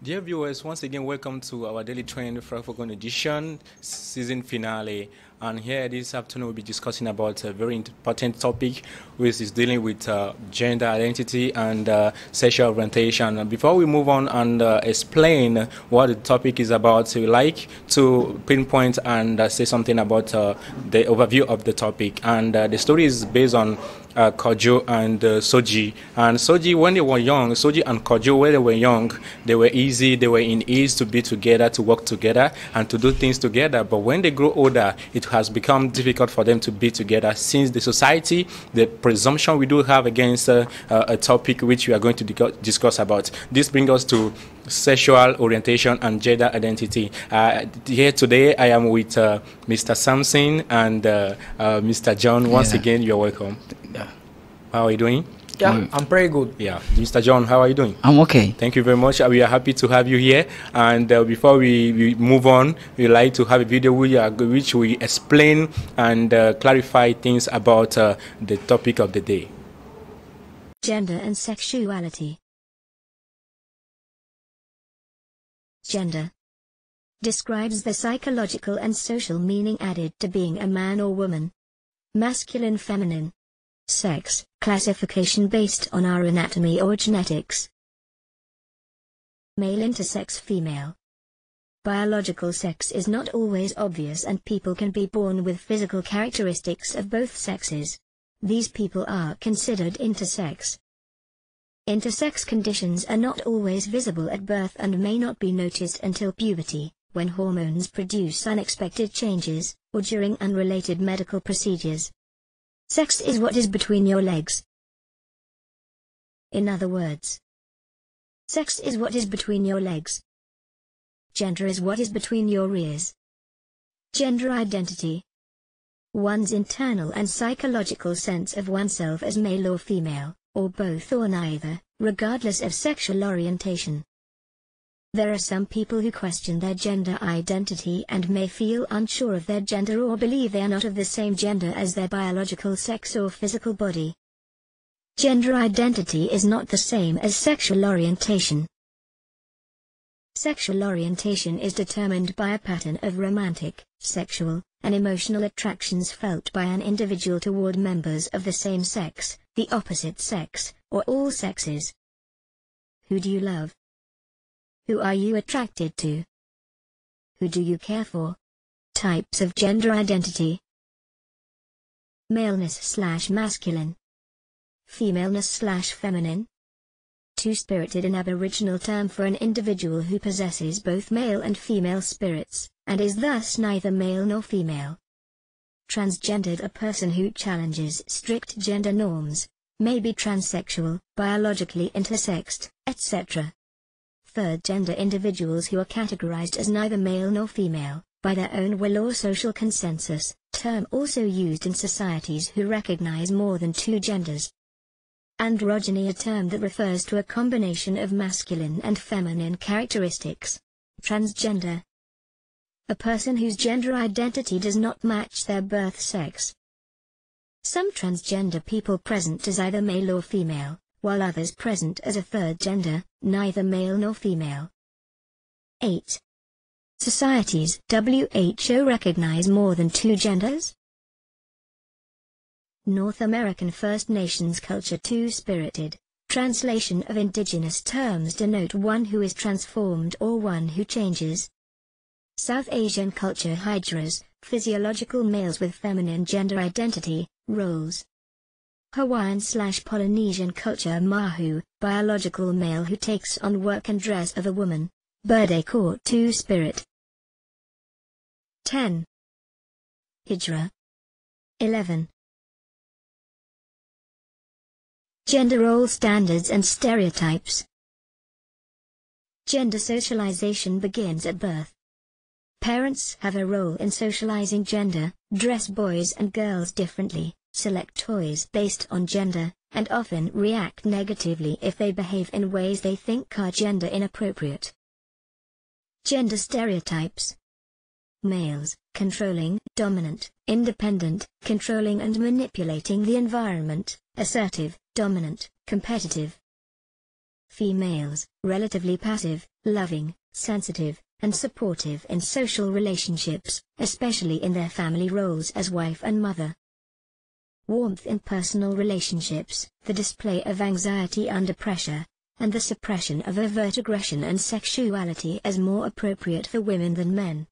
Dear viewers, once again, welcome to our daily trend Francophone edition, season finale. And here this afternoon, we'll be discussing about a very important topic, which is dealing with gender identity and sexual orientation. And before we move on and explain what the topic is about, we like to pinpoint and say something about the overview of the topic. And the story is based on Kojo and Soji. And Soji, when they were young, Soji and Kojo, when they were young, they were easy, they were in ease to be together, to work together, and to do things together. But when they grow older, it has become difficult for them to be together since the society, the presumption we do have against a topic which we are going to discuss about. This brings us to sexual orientation and gender identity. Here today, I am with Mr. Samson and Mr. John. Once again, you're welcome. Yeah. How are you doing? Yeah, I'm pretty good. Yeah. Mr. John, how are you doing? I'm okay. Thank you very much. We are happy to have you here. And before we move on, we'd like to have a video which we explain and clarify things about the topic of the day. Gender and sexuality. Gender describes the psychological and social meaning added to being a man or woman. Masculine, feminine. Sex, classification based on our anatomy or genetics. Male intersex, female. Biological sex is not always obvious and people can be born with physical characteristics of both sexes. These people are considered intersex. Intersex conditions are not always visible at birth and may not be noticed until puberty, when hormones produce unexpected changes, or during unrelated medical procedures. Sex is what is between your legs. In other words, sex is what is between your legs. Gender is what is between your ears. Gender identity. One's internal and psychological sense of oneself as male or female, or both or neither, regardless of sexual orientation. There are some people who question their gender identity and may feel unsure of their gender or believe they are not of the same gender as their biological sex or physical body. Gender identity is not the same as sexual orientation. Sexual orientation is determined by a pattern of romantic, sexual, and emotional attractions felt by an individual toward members of the same sex, the opposite sex, or all sexes. Who do you love? Who are you attracted to? Who do you care for? Types of gender identity. Maleness/masculine. Femaleness/feminine. Two-spirited, an Aboriginal term for an individual who possesses both male and female spirits, and is thus neither male nor female. Transgendered, a person who challenges strict gender norms, may be transsexual, biologically intersexed, etc. Third gender, individuals who are categorized as neither male nor female, by their own will or social consensus, term also used in societies who recognize more than two genders. Androgyny, a term that refers to a combination of masculine and feminine characteristics. Transgender. A person whose gender identity does not match their birth sex. Some transgender people present as either male or female, while others present as a third gender, neither male nor female. 8. Societies WHO recognize more than two genders? North American First Nations culture, two-spirited. Translation of indigenous terms denote one who is transformed or one who changes. South Asian culture, hydras, physiological males with feminine gender identity, roles. Hawaiian/Polynesian culture, mahu, biological male who takes on work and dress of a woman, Burdick or two-spirit. 10. Hijra. 11. Gender role standards and stereotypes. Gender socialization begins at birth. Parents have a role in socializing gender, dress boys and girls differently, select toys based on gender, and often react negatively if they behave in ways they think are gender inappropriate. Gender stereotypes. Males, controlling, dominant, independent, controlling and manipulating the environment, assertive, dominant, competitive. Females, relatively passive, loving, sensitive, and supportive in social relationships, especially in their family roles as wife and mother. Warmth in personal relationships, the display of anxiety under pressure, and the suppression of overt aggression and sexuality as more appropriate for women than men.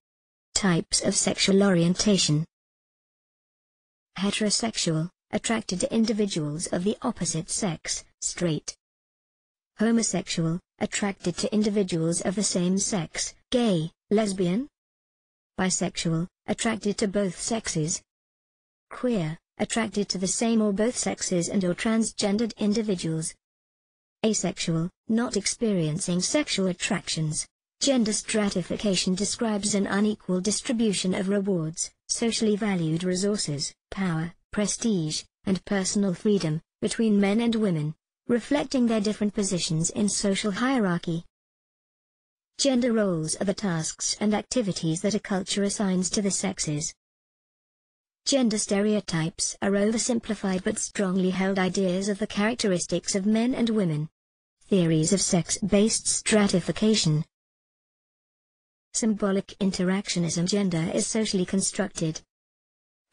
Types of sexual orientation. Heterosexual, attracted to individuals of the opposite sex, straight. Homosexual, attracted to individuals of the same sex, gay, lesbian. Bisexual, attracted to both sexes. Queer, attracted to the same or both sexes and or transgendered individuals. Asexual, not experiencing sexual attractions. Gender stratification describes an unequal distribution of rewards, socially valued resources, power, prestige, and personal freedom, between men and women, reflecting their different positions in social hierarchy. Gender roles are the tasks and activities that a culture assigns to the sexes. Gender stereotypes are oversimplified but strongly held ideas of the characteristics of men and women. Theories of sex-based stratification. Symbolic interactionism. Gender is socially constructed.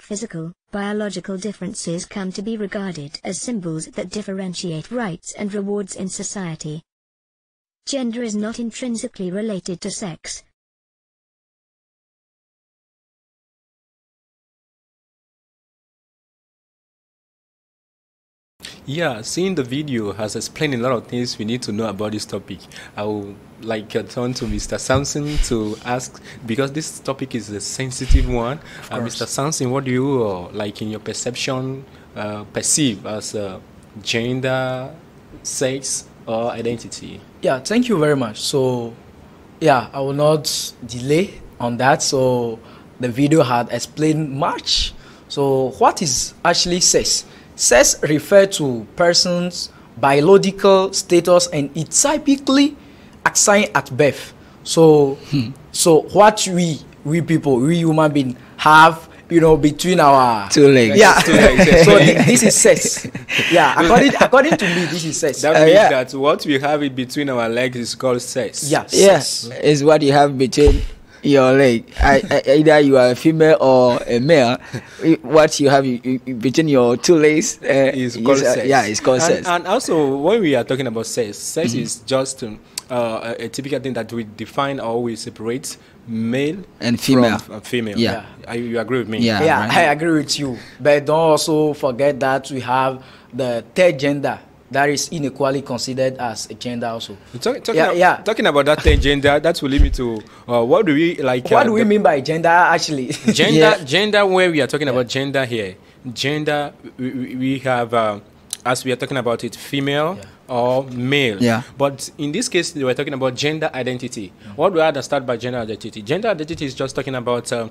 Physical, biological differences come to be regarded as symbols that differentiate rights and rewards in society. Gender is not intrinsically related to sex. Yeah, seeing the video has explained a lot of things we need to know about this topic. I would like turn to Mr. Samson to ask, because this topic is a sensitive one. Mr. Samson, what do you, like in your perception, perceive as gender, sex, or identity? Yeah, thank you very much. So, yeah, I will not delay on that. So, the video had explained much. So, what is actually sex? Sex refers to person's biological status and it's typically assigned at birth. So, so what we human beings have, between our two legs. Yeah. So this is sex. Yeah. According to me, this is sex. That means that what we have in between our legs is called sex. Yeah. Yes, is what you have between your leg. Either you are a female or a male. What you have between your two legs is called sex. Yeah, it's called sex. And also, when we are talking about sex is just a typical thing that we define or we separate male and female. From female. Yeah. You agree with me? Yeah, right. I agree with you. But don't also forget that we have the third gender. That is inequally considered as a gender also. Talking about that third gender, that will lead me to what do we like? What do we mean by gender actually? Gender, where we are talking about gender here. Gender, we have, as we are talking about it, female or male. Yeah. But in this case, we are talking about gender identity. What do I understand by gender identity? Gender identity is just talking about a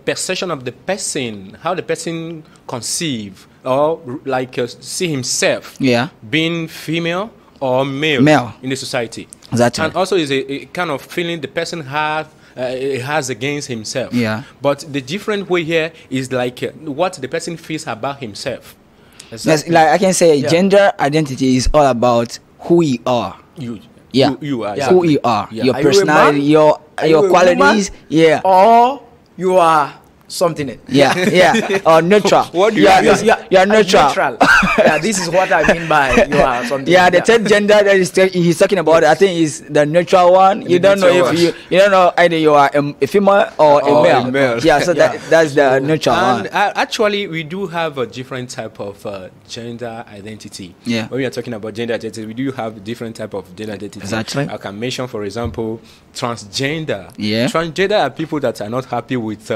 perception of the person, how the person conceive or like see himself being female or male in the society. Exactly. And also is a kind of feeling the person has against himself. Yeah. But the different way here is like what the person feels about himself. Exactly. Yes, like I can say gender identity is all about who you are. You are. Exactly. Who you are. Your personality, your qualities. Woman? Or you are something. Or neutral. What do you mean? You are neutral. This is what I mean by you are something. The third gender that he's talking about, I think, is the neutral one. You don't know if you don't know either you are a female or a male. Yeah, so that's the neutral one. Actually, we do have a different type of gender identity. Yeah. When we are talking about gender identity, we do have different type of gender identity. Exactly. I can mention, for example, transgender. Yeah. Transgender are people that are not happy with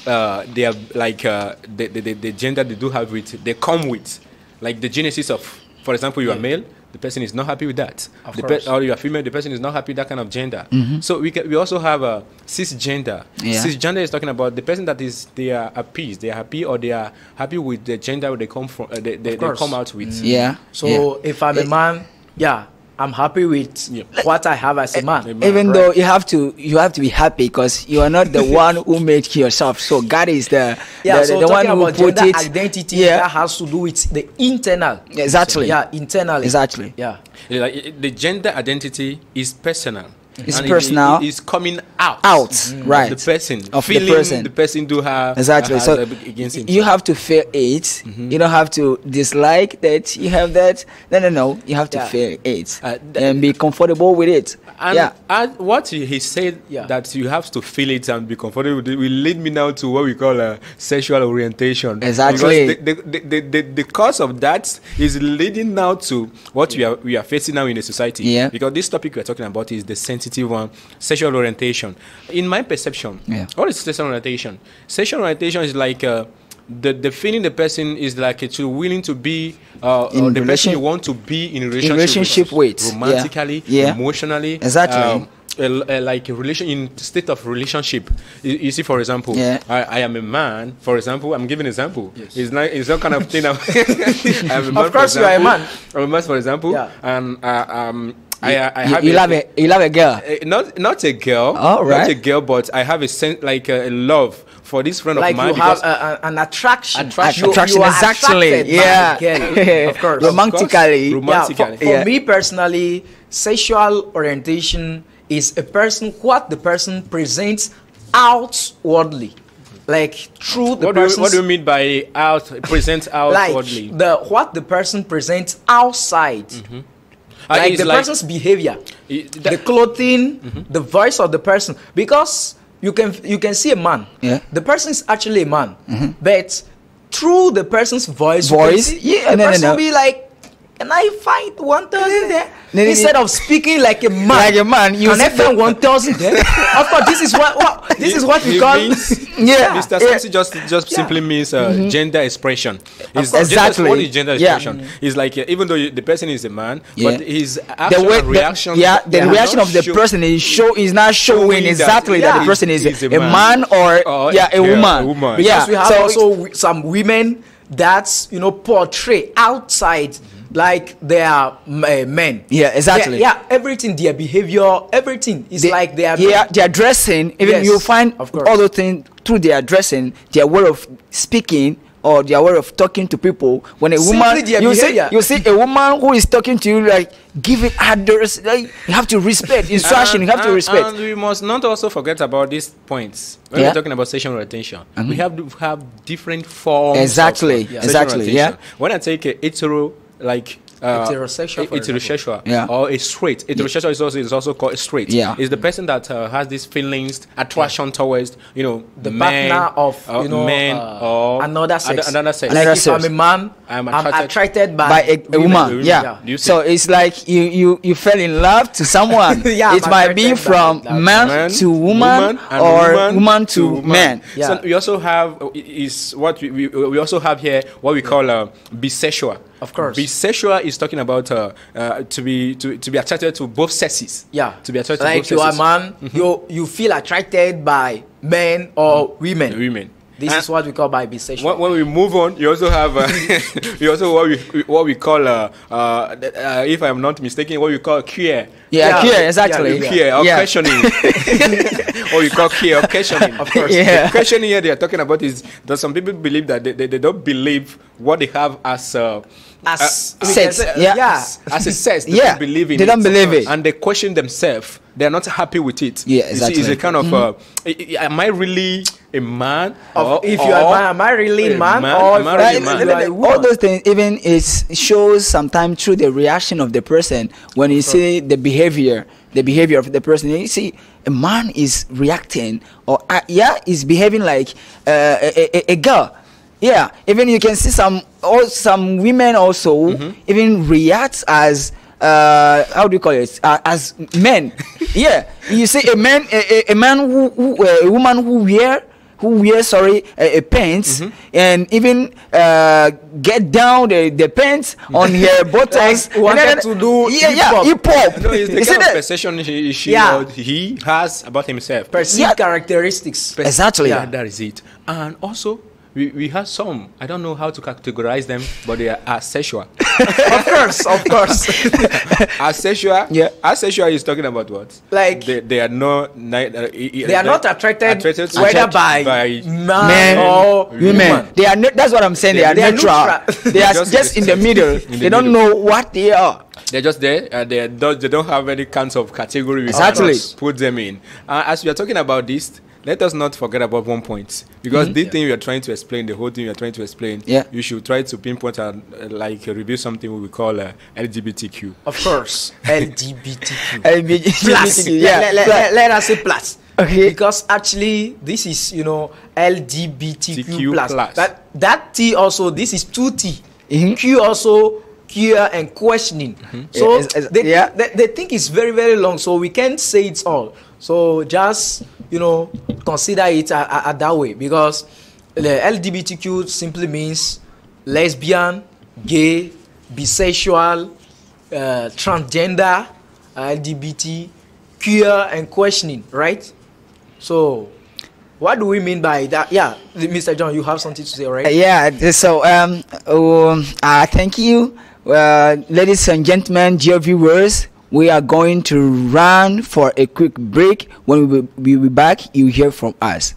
they are like the gender they do have with, they come with, like the genesis of, for example, you are male, the person is not happy with that. Or you are female, the person is not happy with that kind of gender. So we also have a cisgender. Cisgender is talking about the person that is, they are appeased, they are happy, or they are happy with the gender they come from, they come out with. So if I'm a man, I'm happy with what I have as a man. Even though you have to be happy because you are not the one who made yourself. So God is the one who put it. Identity that has to do with the internal. Exactly. Yeah, internally. Exactly. Yeah. Like, the gender identity is personal. It's and personal. It's coming out. Right. The person. Of feeling the person. The person do have. Exactly. So against him. you have to feel it. You don't have to dislike that you have that. No. You have to feel it and be comfortable with it. And what he said that you have to feel it and be comfortable with it will lead me now to what we call sexual orientation. Exactly. Because the cause of that is leading now to what we are facing now in the society. Yeah. Because this topic we're talking about is the sensitive one, sexual orientation. In my perception, what is sexual orientation? Sexual orientation is like the feeling the person is like it's willing to be the person you want to be in relationship with romantically, emotionally. Exactly. Like a relation in state of relationship. You see, for example, I am a man. For example, I'm giving an example. Yes. It's not kind of thing. I'm a man, of course, you are a man. I'm a man, for example, and I have you love a girl. Not a girl. Oh, right. Not a girl, but I have a sense like a love for this friend like of mine. You have an attraction. Attraction, you are exactly. Of course. Romantically. For me personally, sexual orientation is what the person presents outwardly. Like through the person. What do you mean by present outwardly? Like what the person presents outside. Like the person's behavior, the clothing, the voice of the person. Because you can see a man. The person is actually a man, but through the person's voice, the person will be like, "Can I find 1,000 there?" Instead of speaking like a man, you can find 1,000 there. Of course, this is what we call. Mr. Samsi just simply means gender expression. Exactly. What is gender expression? It's like even though the person is a man, but his action and reaction. The reaction of the person is not showing exactly that the person is a man or a woman. Because we have also some women that's portray outside like they are men. Yeah, exactly. Everything, their behavior, everything is like they are. Their dressing. Even you find other things through their dressing, their way of speaking, or their way of talking to people. When a woman, you see a woman who is talking to you like giving others, like, you have to respect instruction. You have to respect. And we must not also forget about these points when we're talking about sexual orientation. We have to have different forms. Exactly. Yeah. When I take a hetero, like heterosexual, or a straight. Heterosexual is also called a straight. Is the person that has these feelings, attraction towards the partner of men or another sex. If I'm a man, I'm attracted by a woman. So it's like you fell in love to someone. It might be from man to woman or woman to man. So we also have we also have here what we call bisexual. Of course, bisexual is talking about to be attracted to both sexes. To be attracted to both sexes. Like you are a man, you feel attracted by men or women. This is what we call by bisexual. When we move on, you also have what we call if I'm not mistaken, what we call queer. Queer, exactly. Queer or questioning. What we call queer or questioning. Of course. The questioning here they are talking about is that some people believe that they don't believe what they have as sex. As a sex. They don't believe in it. They don't believe it. And they question themselves. They're not happy with it. Exactly. It's a kind of am I really a man? If you are a man, am I really a man? All those things, even it shows sometimes through the reaction of the person when you see the behavior of the person. You see a man is reacting or is behaving like a girl. Even you can see some women also even react as how do you call it? As men. You see a man a woman who wears a pants and even get down the pants on her buttocks. Wanted to do hip hop. No, it's the kind of perception he has about himself. Perceived characteristics. Exactly. That is it. And also we have some, I don't know how to categorize them, but they are sexual. Of course, of course. Asexual? Yeah. Asexual is talking about what? Like they are not they are not attracted to whether by men or women. They are not, that's what I'm saying. They are neutral. They are just in the middle. They don't know what they are. They're just there. They don't have any kinds of category we Exactly. put them in. As we are talking about this, let us not forget about one point, because this thing we are trying to explain, the whole thing we are trying to explain, you should try to pinpoint and review something we call LGBTQ. Of course, LGBTQ. Plus. Let us say plus. Okay. Because actually, this is LGBTQ plus. plus. That T also, this is 2T. Mhm. Q also, queer and questioning. So they think it's very, very long, so we can't say it all. So just consider it that way, because the LGBTQ simply means lesbian, gay, bisexual, transgender, LGBT, queer and questioning, right? So what do we mean by that? Yeah, Mr. John, you have something to say, right? So thank you, ladies and gentlemen, dear viewers. We are going to run for a quick break. When we will be back, you hear from us.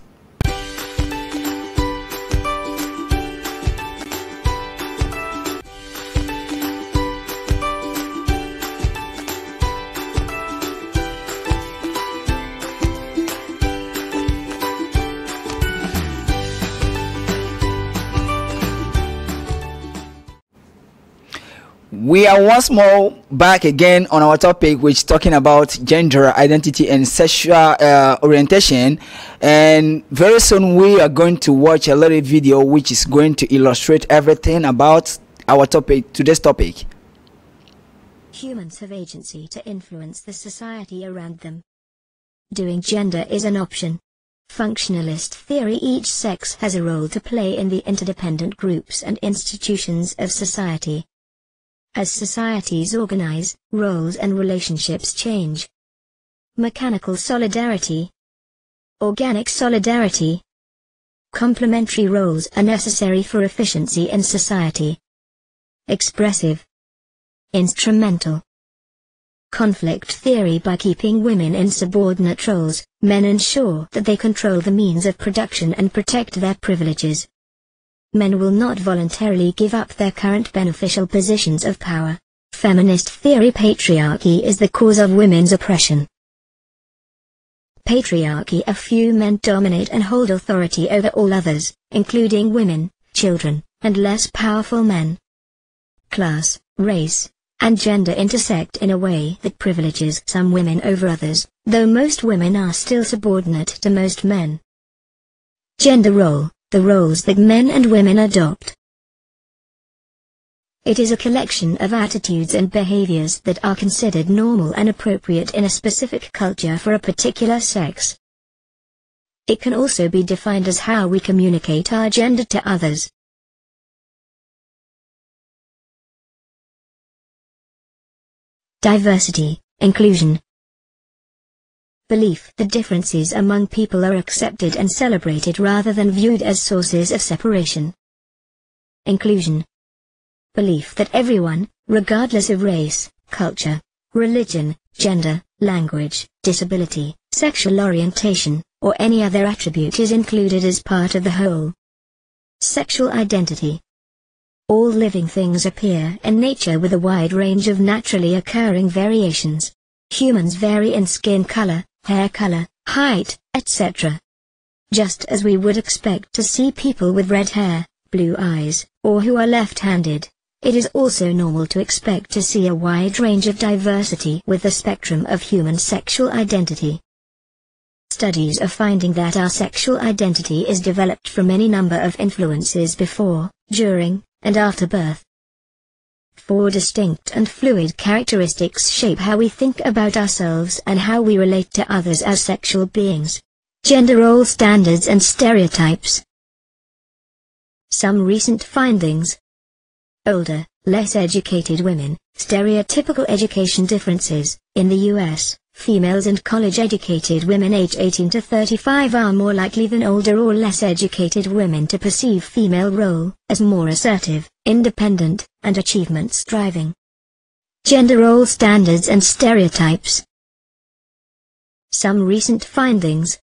We are once more back again on our topic, which is talking about gender identity and sexual orientation. And very soon we are going to watch a little video which is going to illustrate everything about our topic, today's topic. Humans have agency to influence the society around them. Doing gender is an option. Functionalist theory: each sex has a role to play in the interdependent groups and institutions of society. As societies organize, roles and relationships change. Mechanical solidarity, organic solidarity. Complementary roles are necessary for efficiency in society. Expressive, instrumental. Conflict theory: by keeping women in subordinate roles, men ensure that they control the means of production and protect their privileges. Men will not voluntarily give up their current beneficial positions of power. Feminist theory: patriarchy is the cause of women's oppression. Patriarchy: a few men dominate and hold authority over all others, including women, children, and less powerful men. Class, race, and gender intersect in a way that privileges some women over others, though most women are still subordinate to most men. Gender role: the roles that men and women adopt. It is a collection of attitudes and behaviors that are considered normal and appropriate in a specific culture for a particular sex. It can also be defined as how we communicate our gender to others. Diversity, inclusion. Belief that differences among people are accepted and celebrated rather than viewed as sources of separation. Inclusion. Belief that everyone, regardless of race, culture, religion, gender, language, disability, sexual orientation, or any other attribute, is included as part of the whole. Sexual identity. All living things appear in nature with a wide range of naturally occurring variations. Humans vary in skin color, hair color, height, etc. Just as we would expect to see people with red hair, blue eyes, or who are left-handed, it is also normal to expect to see a wide range of diversity with the spectrum of human sexual identity. Studies are finding that our sexual identity is developed from any number of influences before, during, and after birth. 4 distinct and fluid characteristics shape how we think about ourselves and how we relate to others as sexual beings. Gender role standards and stereotypes. Some recent findings. Older, less educated women, stereotypical education differences. In the US, females and college-educated women aged 18 to 35 are more likely than older or less educated women to perceive female role as more assertive, independent, and achievement-striving. Gender role standards and stereotypes. Some recent findings.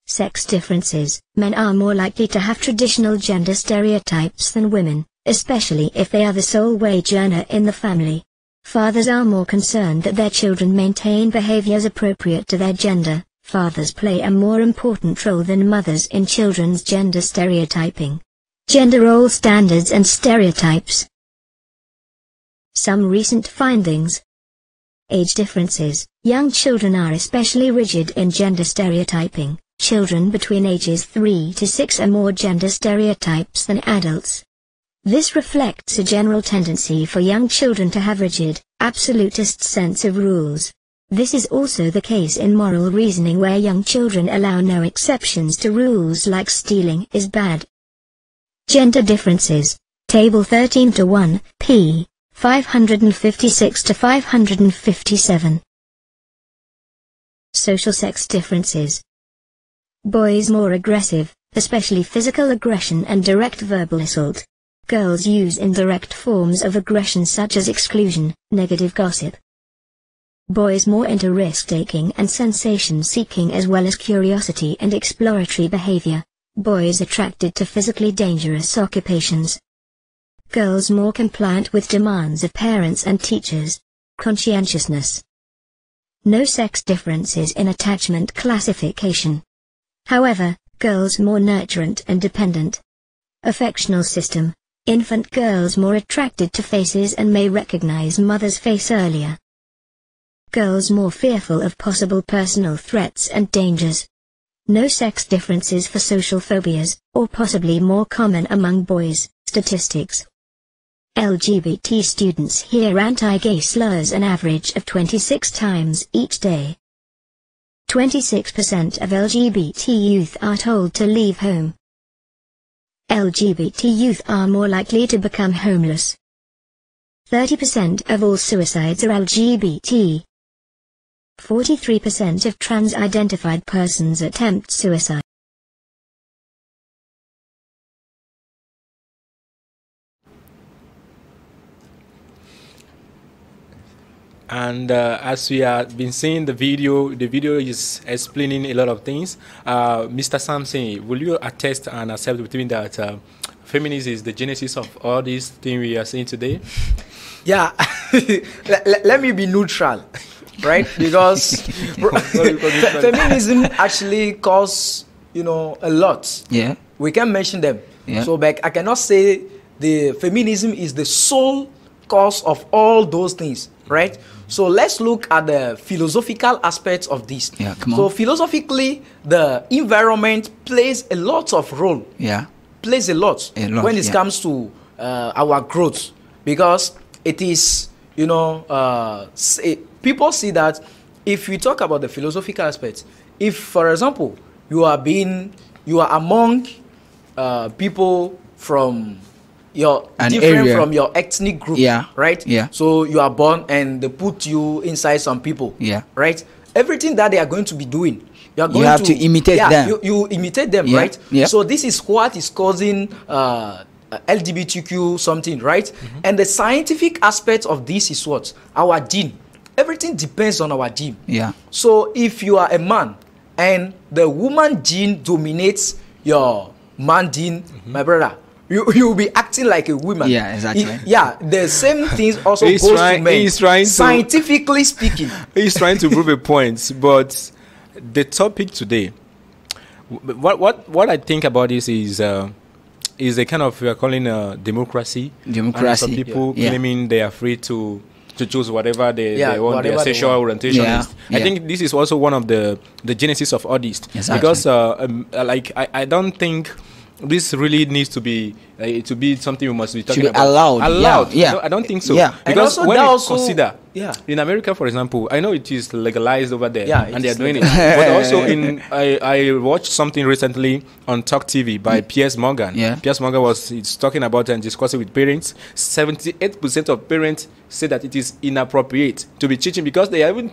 Sex differences. Men are more likely to have traditional gender stereotypes than women, especially if they are the sole wage earner in the family. Fathers are more concerned that their children maintain behaviors appropriate to their gender. Fathers play a more important role than mothers in children's gender stereotyping. Gender role standards and stereotypes. Some recent findings. Age differences. Young children are especially rigid in gender stereotyping. Children between ages 3 to 6 are more gender stereotypes than adults. This reflects a general tendency for young children to have rigid, absolutist sense of rules. This is also the case in moral reasoning, where young children allow no exceptions to rules like stealing is bad. Gender differences. Table 13 to 1, p. 556 to 557. Social sex differences. Boys more aggressive, especially physical aggression and direct verbal assault. Girls use indirect forms of aggression such as exclusion, negative gossip. Boys more into risk-taking and sensation-seeking as well as curiosity and exploratory behavior. Boys attracted to physically dangerous occupations. Girls more compliant with demands of parents and teachers. Conscientiousness. No sex differences in attachment classification. However, girls more nurturant and dependent. Affectional system. Infant girls more attracted to faces and may recognize mother's face earlier. Girls more fearful of possible personal threats and dangers. No sex differences for social phobias, or possibly more common among boys. Statistics. LGBT students hear anti-gay slurs an average of 26 times each day. 26% of LGBT youth are told to leave home. LGBT youth are more likely to become homeless. 30% of all suicides are LGBT. 43% of trans-identified persons attempt suicide. And as we have been seeing the video is explaining a lot of things. Mr. Samson, will you attest and accept with me that feminism is the genesis of all these things we are seeing today? Yeah, let me be neutral, right? Because feminism actually causes, a lot. Yeah. We can mention them. Yeah. So, I cannot say the feminism is the sole cause of all those things, right? So let's look at the philosophical aspects of this. Yeah, come on. So philosophically, the environment plays a lot of role. Yeah. Plays a lot when it comes to our growth, because it is, people see that if we talk about the philosophical aspects, if, for example, you are among people from from your ethnic group, right? Yeah. So you are born and they put you inside some people, right? Everything that they are going to be doing, you have to imitate them. You imitate them, right? Yeah. So this is what is causing LGBTQ something, right? And the scientific aspect of this is what? Our gene. Everything depends on our gene. Yeah. So if you are a man and the woman gene dominates your man gene, my brother, you will be acting like a woman. Yeah, exactly. The same things also goes to men. Scientifically speaking. He's trying to prove a point, but the topic today, what I think about this is a kind of, we are calling democracy. Democracy. And some people claiming they are free to choose whatever they want, their sexual orientation is. I think this is also one of the genesis of all this. Exactly. Because I don't think this really needs to be something we must be talking about. Allowed. Yeah. No, I don't think so. Yeah. Because and when you also, consider, in America, for example, I know it is legalized over there, and they are doing it. But also, I watched something recently on Talk TV by Piers Morgan. Yeah. Piers Morgan was talking about and discussing with parents. 78% of parents say that it is inappropriate to be teaching because they are even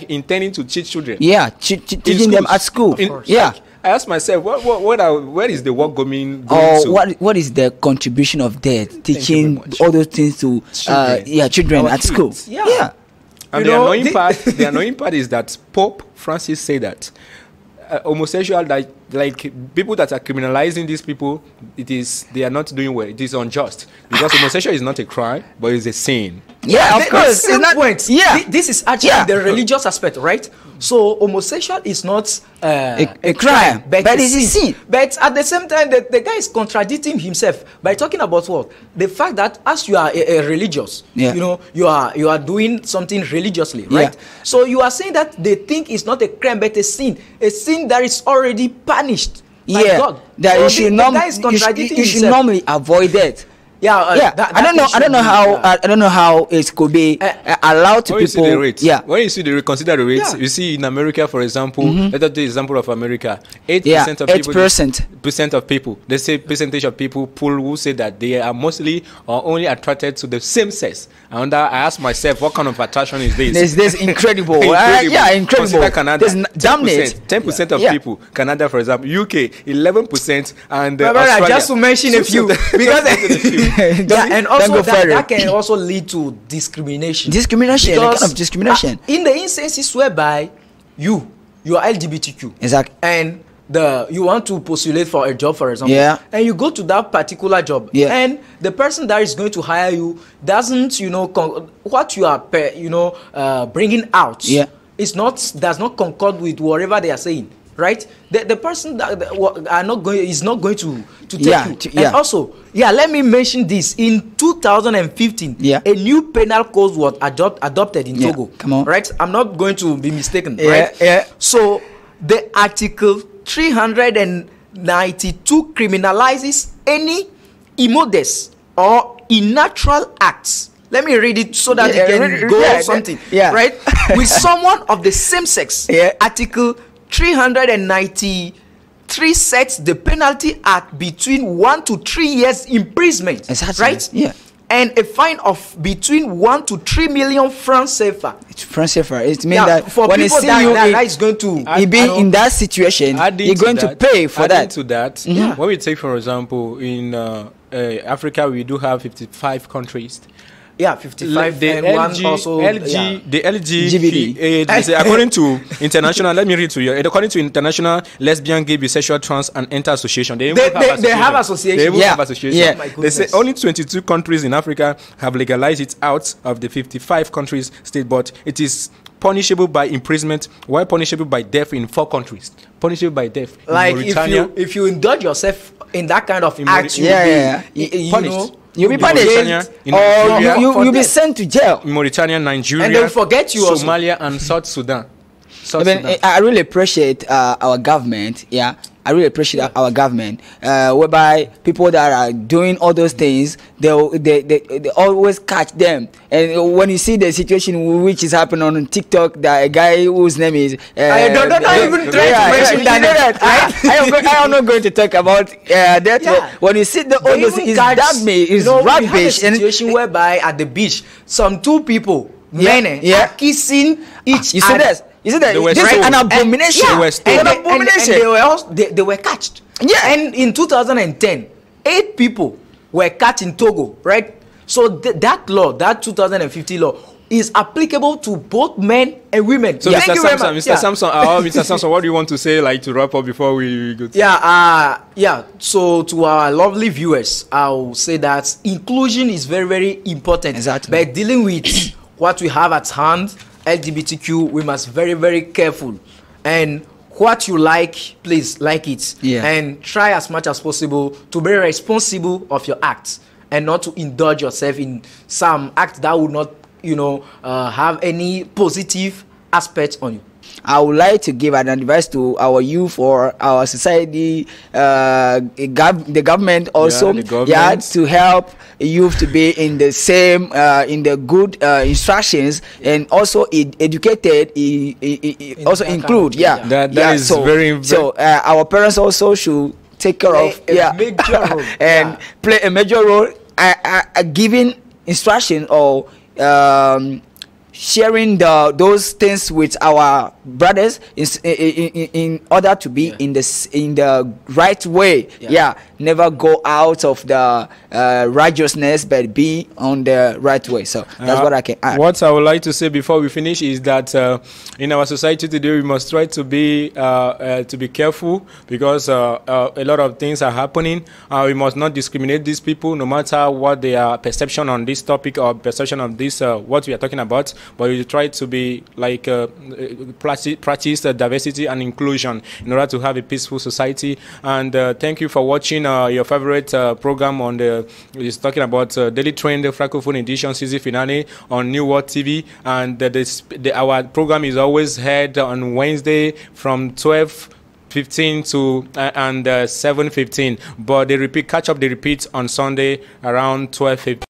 intending to teach children. Yeah, teaching them at school. Yeah. I asked myself, where is the work going to? What is the contribution of that teaching all those things to children at school? Yeah. And the annoying part is that Pope Francis said that homosexual, like people that are criminalizing these people, they are not doing well. It is unjust because homosexual is not a crime, but it's a sin. Yeah, of course. It's not point. Yeah, this is actually the religious aspect, right? So homosexual is not a crime, but it's a sin. But at the same time, the guy is contradicting himself by talking about what? The fact that as you are a religious, you know, you are doing something religiously, right? Yeah. So you are saying that they think it's not a crime but a sin that is already punished by God. That so you should normally avoid that. I don't know how it could be allowed to when people. You see the rates, when you see consider the rates, you see in America, for example, let us take the example of America. 8% of people. 8% of people. They say percentage of people who say that they are mostly or only attracted to the same sex. And I ask myself, what kind of attraction is this? This incredible. Incredible. Consider Canada. 10% of people. Canada, for example, UK 11%, and Australia. Just to mention a few because. And also that can also lead to discrimination. Discrimination. In the instances whereby you are LGBTQ, exactly, and you want to postulate for a job, for example, and you go to that particular job, and the person that is going to hire you doesn't, what you are, bringing out, does not concord with whatever they are saying. Right, the person that is not going to take you. And also, let me mention this. In 2015, a new penal code was adopted in Togo. Come on, right? I'm not going to be mistaken, right? So the Article 392 criminalizes any immodest or unnatural acts. Let me read it so that you can go something. Right, with someone of the same sex. Article 393 sets the penalty at between 1 to 3 years imprisonment. Exactly. Right? Yeah. And a fine of between 1 to 3 million francs CFA. Francs CFA. It means that for when people you see that is going to be in that situation, you're going to pay for that. To that, when we take, for example, in Africa, we do have 55 countries. 55. The LGBT, according to international, let me read to you. According to International Lesbian, Gay, Bisexual, Trans, and Inter Association, they have association. They say only 22 countries in Africa have legalized it out of the 55 countries state, but it is punishable by imprisonment, while punishable by death in 4 countries. Punishable by death. Like if you indulge yourself in that kind of act, punished. You'll be punished, or you'll be sent to jail. Mauritania, Nigeria, and they'll forget you. Somalia and South Sudan. I really appreciate our government. I really appreciate our government, whereby people that are doing all those things, they always catch them. And when you see the situation which is happening on TikTok, that a guy whose name is I don't even try to mention that. I am not going to talk about that. When you see all those things, it's rubbish. We have a situation whereby at the beach, some 2 people, men, are kissing each other. You see that? This is an abomination. They were catched. And in 2010, 8 people were caught in Togo, right? So that law, that 2015 law, is applicable to both men and women. So Mr. Samson, what do you want to say, like, to wrap up before we go? So to our lovely viewers, I'll say that inclusion is very, very important. Exactly. By dealing with what we have at hand, LGBTQ, we must very, very careful. And what you like, please like it. And try as much as possible to be responsible of your acts and not to indulge yourself in some act that will not, have any positive aspect on you. I would like to give an advice to our youth or our society, the government also, to help youth to be in the same, in the good instructions, and also educated. Also include, that is very. So our parents also should take care of major role. and play a major role, giving instruction or sharing those things with our brothers in order to be in the right way. Never go out of the righteousness, but be on the right way. So that's what I can add. What I would like to say before we finish is that in our society today, we must try to be careful, because a lot of things are happening. We must not discriminate these people, no matter what their perception on this topic or perception of this what we are talking about. But we try to be like practice diversity and inclusion in order to have a peaceful society. And thank you for watching your favorite program on is talking about Daily Trend, the Francophone edition season finale on New World TV. And our program is always heard on Wednesday from 12:15 to and 7:15. But they repeat on Sunday around 12:15.